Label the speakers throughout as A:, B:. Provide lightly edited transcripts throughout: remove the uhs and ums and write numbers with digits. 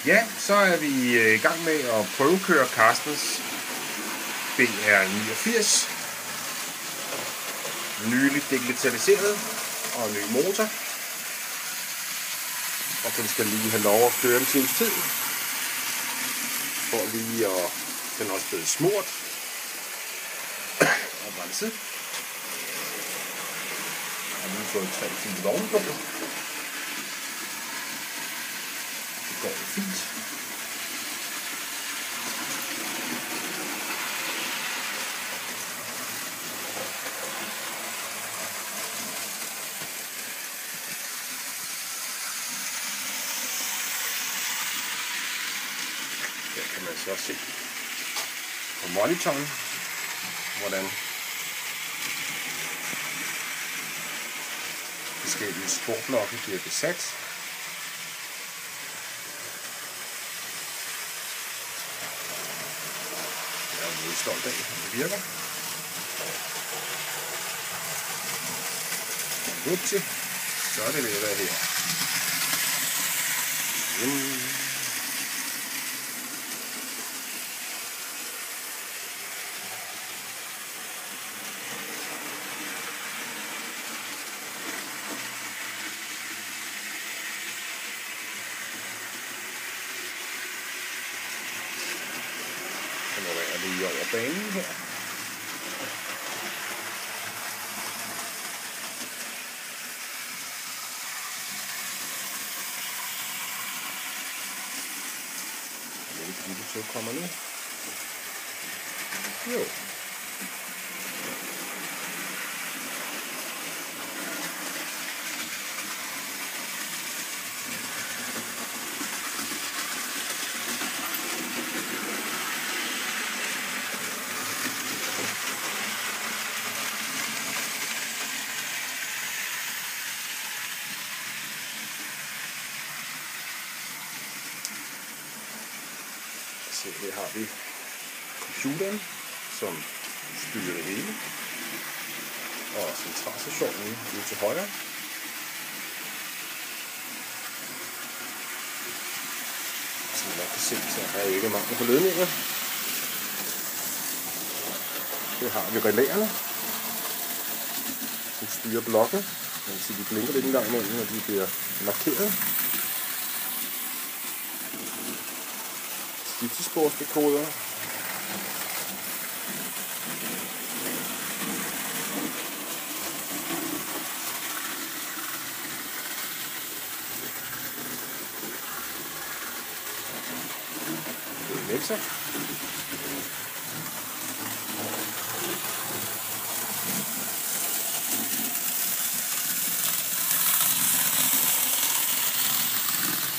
A: Ja, så er vi i gang med at prøvekøre Carstens BR89. Nyligt digitaliseret og ny motor. Og den skal lige have lov at køre en times tid. For lige at den er også blevet smurt og renset. Jeg har lige fået 3 fine vogne på. Det går jo fint. Her kan man så se på monitoren, hvordan forskellige sporblokke bliver besat. Jeg er meget stolt af, at det virker. Vupti, så er det ved at være her. Nu er vi lige over banen her. Jeg ved ikke, om det så kommer nu. Jo. Så her har vi computeren, som styrer det hele, og centralstationen ude til højre. Som man kan se, så er der ikke mangel på ledninger. Her har vi relæerne, som styrer blokken. Man kan se, de blinker lidt en gang imellem, når de bliver markeret. Skiftesporsdekoder. Det er mixer.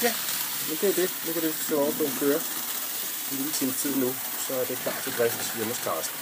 A: Ja, men det er det. Nu kan det så over på en køre. En lille times tid nu, så er det klar til drift hjemme hos Carsten.